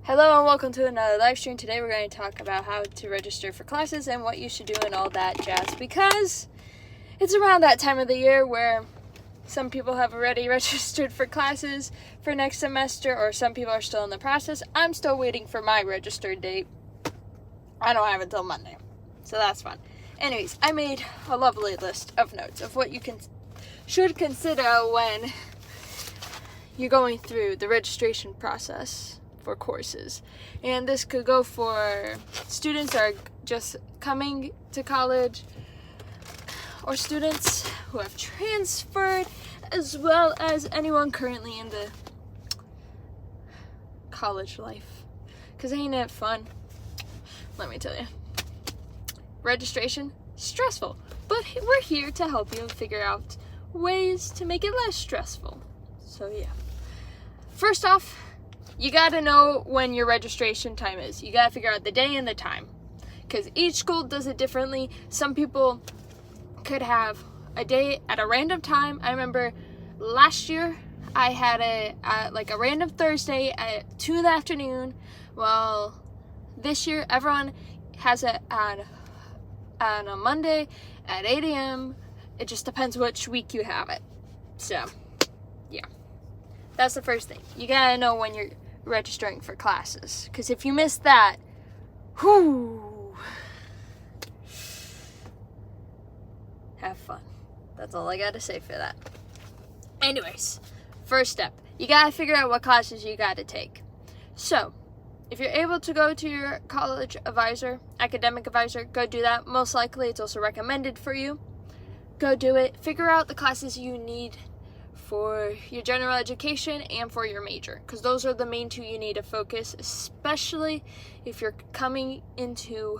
Hello and welcome to another live stream. Today we're going to talk about how to register for classes and what you should do and all that jazz, because it's around that time of the year where some people have already registered for classes for next semester, or some people are still in the process. I'm still waiting for my registered date. I don't have it until Monday, so that's fun. Anyways, I made a lovely list of notes of what you should consider when you're going through the registration process for courses. And this could go for students that are just coming to college, or students who have transferred, as well as anyone currently in the college life. Because ain't it fun? Let me tell you. Registration, stressful, but we're here to help you figure out ways to make it less stressful. So yeah. First off, you gotta know when your registration time is. You gotta figure out the day and the time, because each school does it differently. Some people could have a day at a random time. I remember last year I had a random Thursday at 2 in the afternoon. Well, this year everyone has it on a Monday at 8 a.m. It just depends which week you have it. So yeah, that's the first thing. You gotta know when you're registering for classes, because if you miss that, have fun. That's all I gotta say for that. Anyways, first step, you gotta figure out what classes you gotta take. So if you're able to go to your college advisor, academic advisor, go do that. Most likely it's also recommended for you. Go do it. Figure out the classes you need for your general education and for your major, because those are the main two you need to focus, especially if you're coming into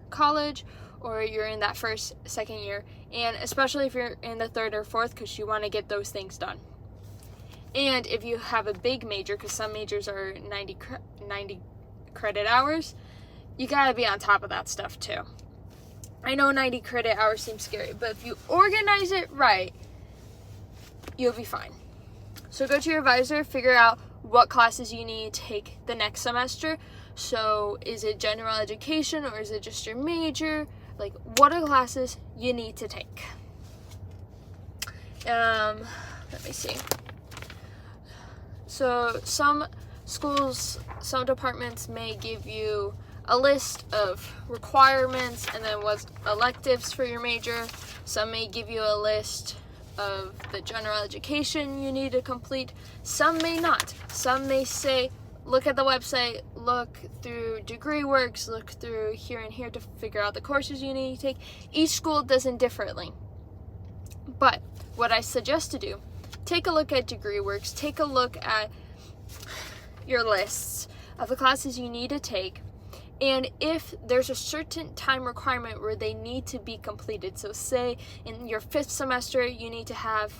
college or you're in that second year, and especially if you're in the third or fourth, because you want to get those things done. And if you have a big major, because some majors are 90 credit hours, you gotta be on top of that stuff too. I know 90 credit hours seems scary, but if you organize it right, you'll be fine. So go to your advisor, figure out what classes you need to take the next semester. So is it general education, or is it just your major? Like, what are classes you need to take? Let me see. So some schools, some departments may give you a list of requirements and then what's electives for your major. Some may give you a list of the general education you need to complete. Some may not. Some may say, look at the website, look through DegreeWorks, look through here and here to figure out the courses you need to take. Each school does it differently. But what I suggest to do, take a look at DegreeWorks, take a look at your lists of the classes you need to take, and if there's a certain time requirement where they need to be completed, so say in your 5th semester you need to have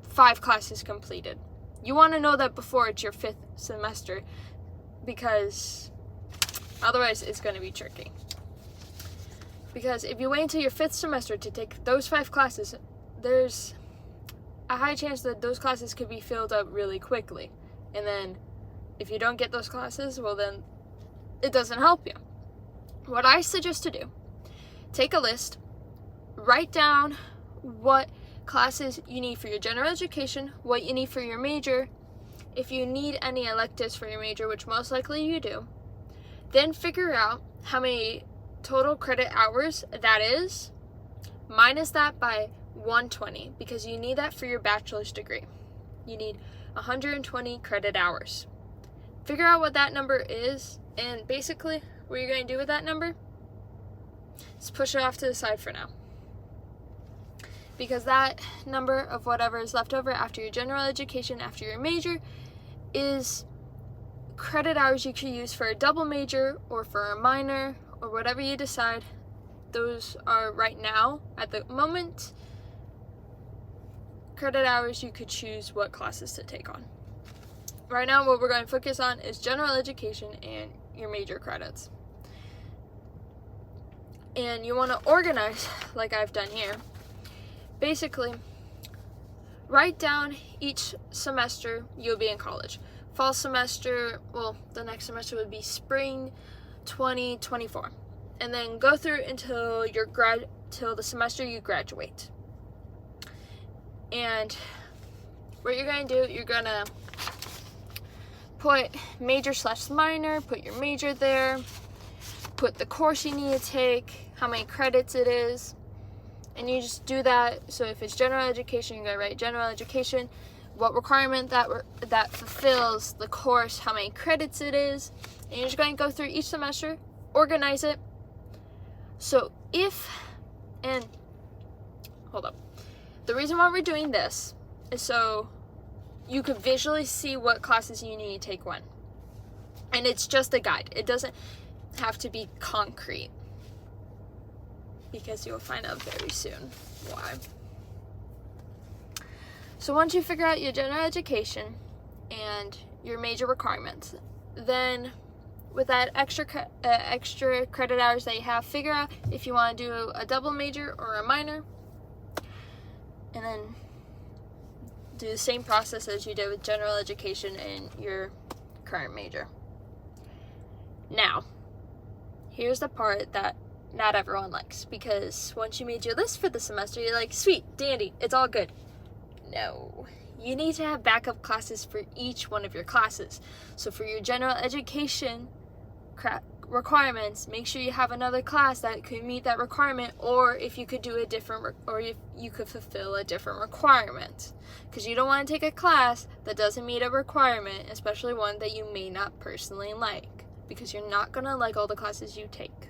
5 classes completed. You want to know that before it's your 5th semester, because otherwise it's going to be tricky. Because if you wait until your 5th semester to take those 5 classes, there's a high chance that those classes could be filled up really quickly. And then if you don't get those classes, well then it doesn't help you. What I suggest to do, take a list, write down what classes you need for your general education, what you need for your major, if you need any electives for your major, which most likely you do. Then figure out how many total credit hours that is, minus that by 120, because you need that for your bachelor's degree. You need 120 credit hours. Figure out what that number is, and basically what you're going to do with that number is push it off to the side for now, because that number of whatever is left over after your general education, after your major, is credit hours you could use for a double major or for a minor or whatever you decide. Those are right now, at the moment, credit hours you could choose what classes to take on. Right now, what we're going to focus on is general education and your major credits. And you want to organize like I've done here. Basically, write down each semester you'll be in college. fall semester, well, the next semester would be spring 2024. And then go through until till the semester you graduate. And what you're going to do, you're going to put major/minor, put your major there, put the course you need to take, how many credits it is, and you just do that. So if it's general education, you're going to write general education, what requirement that fulfills the course, how many credits it is, and you're just going to go through each semester, organize it. So hold up. The reason why we're doing this is so you could visually see what classes you need to take when. And it's just a guide. It doesn't have to be concrete, because you'll find out very soon why. So once you figure out your general education and your major requirements, then with that extra credit hours that you have, figure out if you want to do a double major or a minor, and then do the same process as you did with general education and your current major. Now, here's the part that not everyone likes, because once you made your list for the semester, you're like, sweet, dandy, it's all good. No, you need to have backup classes for each one of your classes. So for your general education requirements, make sure you have another class that could meet that requirement, or if you could do a different, or if you could fulfill a different requirement, because you don't want to take a class that doesn't meet a requirement, especially one that you may not personally like, because you're not going to like all the classes you take.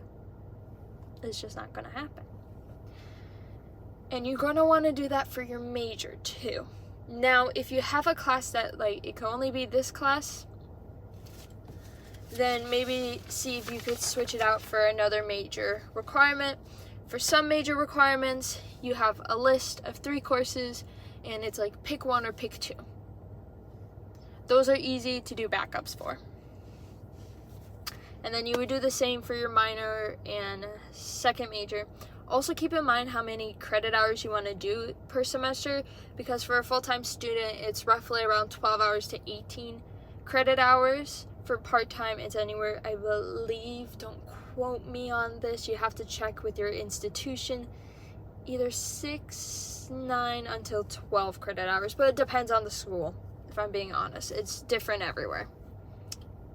It's just not going to happen. And you're going to want to do that for your major too. Now, if you have a class that, like, it can only be this class, then maybe see if you could switch it out for another major requirement. For some major requirements, you have a list of 3 courses, and it's like pick one or pick 2. Those are easy to do backups for. And then you would do the same for your minor and second major. Also keep in mind how many credit hours you want to do per semester, because for a full-time student, it's roughly around 12 hours to 18 credit hours. For part-time, it's anywhere, I believe, don't quote me on this, you have to check with your institution, either 6, 9 until 12 credit hours, but it depends on the school, if I'm being honest. It's different everywhere,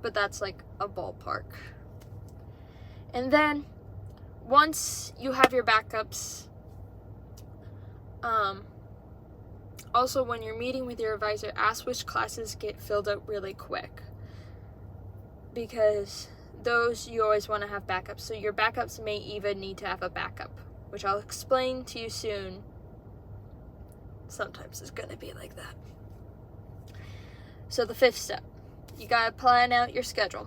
but that's like a ballpark. And then once you have your backups, also when you're meeting with your advisor, ask which classes get filled up really quick, because those you always want to have backups. So your backups may even need to have a backup, which I'll explain to you soon. Sometimes it's going to be like that. So the 5th step, you got to plan out your schedule.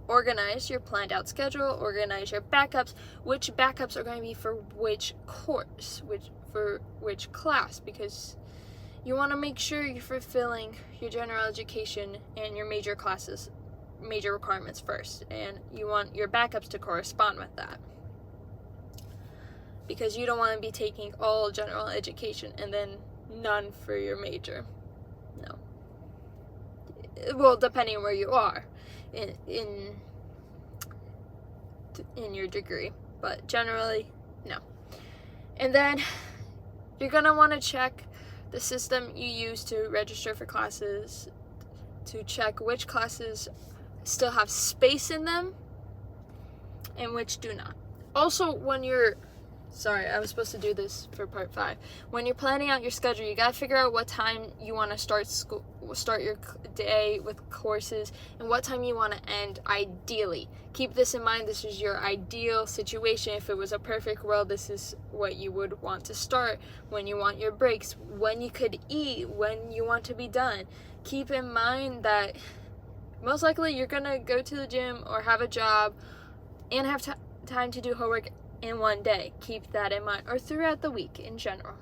Organize your planned out schedule, organize your backups, which backups are going to be for which course, for which class, because you want to make sure you're fulfilling your general education and your major classes, major requirements first, and you want your backups to correspond with that, because you don't want to be taking all general education and then none for your major. No. Well, depending on where you are in your degree, but generally, no. And then you're going to want to check the system you use to register for classes, to check which classes still have space in them and which do not. Also, when you're I was supposed to do this for part 5. When you're planning out your schedule, you gotta figure out what time you want to start your day with courses, and what time you want to end ideally. Keep this in mind. This is your ideal situation. If it was a perfect world, this is what you would want to start, when you want your breaks, when you could eat, when you want to be done. Keep in mind that most likely you're gonna go to the gym or have a job and have time to do homework in one day. Keep that in mind, or throughout the week in general,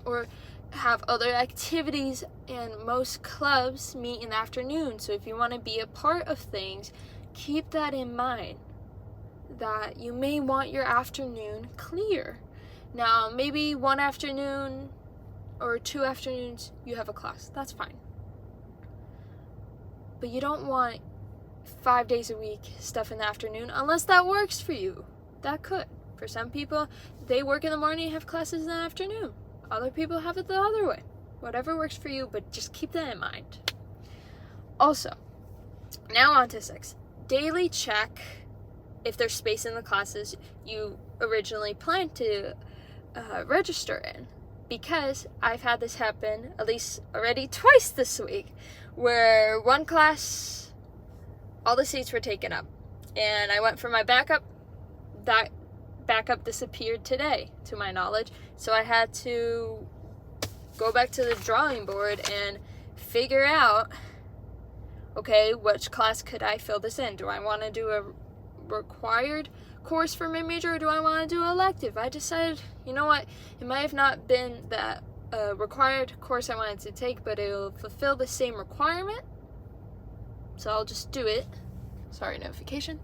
or have other activities, and most clubs meet in the afternoon. So if you want to be a part of things, keep that in mind, that you may want your afternoon clear. Now maybe one afternoon or 2 afternoons you have a class. That's fine. But you don't want 5 days a week stuff in the afternoon unless that works for you. That could. For some people, they work in the morning and have classes in the afternoon. Other people have it the other way. Whatever works for you, but just keep that in mind. Also, now on to 6. Daily check if there's space in the classes you originally planned to register in. Because I've had this happen at least already twice this week, where one class, all the seats were taken up. And I went for my backup. That backup disappeared today, to my knowledge. So I had to go back to the drawing board and figure out, okay, which class could I fill this in? Do I want to do a required course for my major, or do I want to do an elective? I decided, you know what, it might have not been that required course I wanted to take, but it'll fulfill the same requirement, so I'll just do it. Sorry, notification.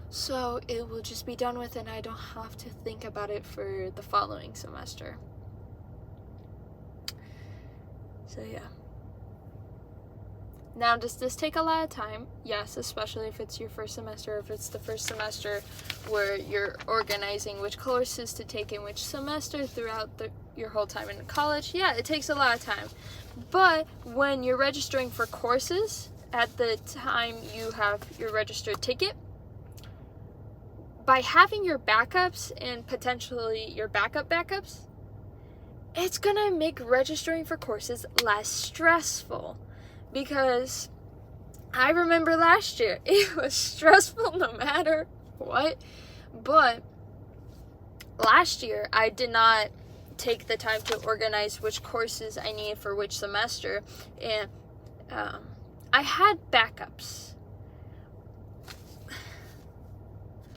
So it will just be done with and I don't have to think about it for the following semester. So yeah. Now, does this take a lot of time? Yes, especially if it's your first semester, if it's the first semester where you're organizing which courses to take in which semester throughout your whole time in college. Yeah, it takes a lot of time. But when you're registering for courses, at the time you have your registered ticket, by having your backups and potentially your backups, it's gonna make registering for courses less stressful. Because I remember last year, it was stressful no matter what. But last year, I did not take the time to organize which courses I needed for which semester. And I had backups.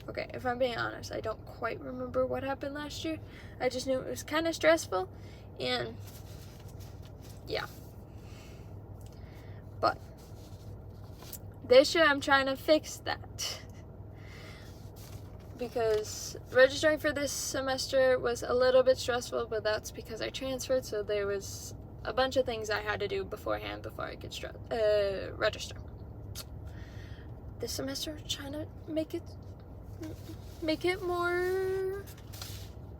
Okay, if I'm being honest, I don't quite remember what happened last year. I just knew it was kind of stressful. And yeah. But this year I'm trying to fix that. Because registering for this semester was a little bit stressful, but that's because I transferred, so there was a bunch of things I had to do beforehand before I could register. This semester I'm trying to make it more,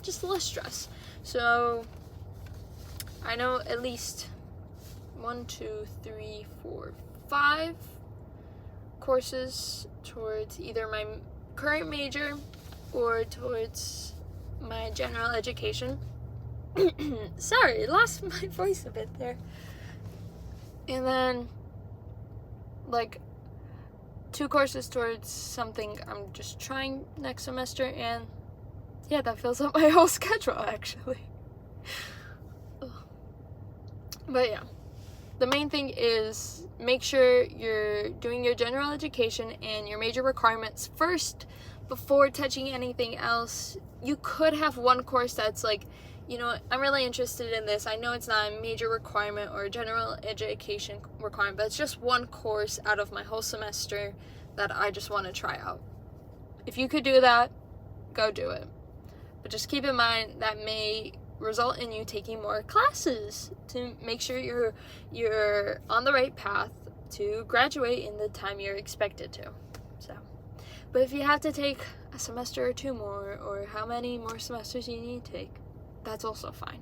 just less stress. So I know at least 1, 2, 3, 4, 5 courses towards either my current major or towards my general education. Sorry, lost my voice a bit there. And then like 2 courses towards something I'm just trying next semester, and yeah, that fills up my whole schedule actually. But yeah. The main thing is make sure you're doing your general education and your major requirements first before touching anything else. You could have one course that's like, you know, I'm really interested in this. I know it's not a major requirement or a general education requirement, but it's just one course out of my whole semester that I just want to try out. If you could do that, go do it. But just keep in mind that may result in you taking more classes to make sure you're on the right path to graduate in the time you're expected to. So, but if you have to take a semester or 2 more, or how many more semesters you need to take, that's also fine.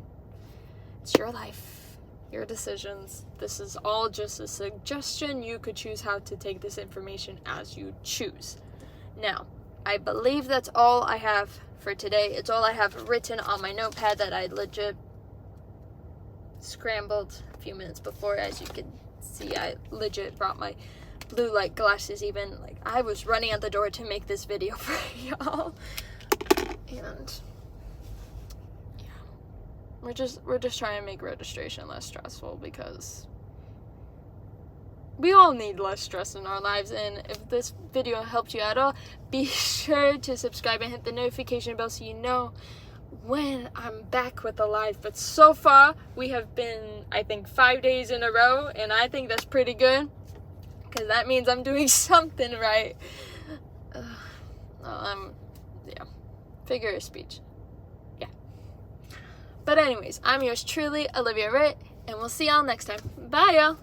It's your life, your decisions. This is all just a suggestion. You could choose how to take this information as you choose. Now, I believe that's all I have for today. It's all I have written on my notepad that I legit scrambled a few minutes before. As you can see, I legit brought my blue light glasses even. Like, I was running out the door to make this video for y'all. And yeah, we're just trying to make registration less stressful, because we all need less stress in our lives. And if this video helped you at all, be sure to subscribe and hit the notification bell so you know when I'm back with a live. But so far, we have been, I think, 5 days in a row, and I think that's pretty good, because that means I'm doing something right. Yeah, figure of speech. Yeah. But anyways, I'm yours truly, Olivia Ritt, and we'll see y'all next time. Bye, y'all.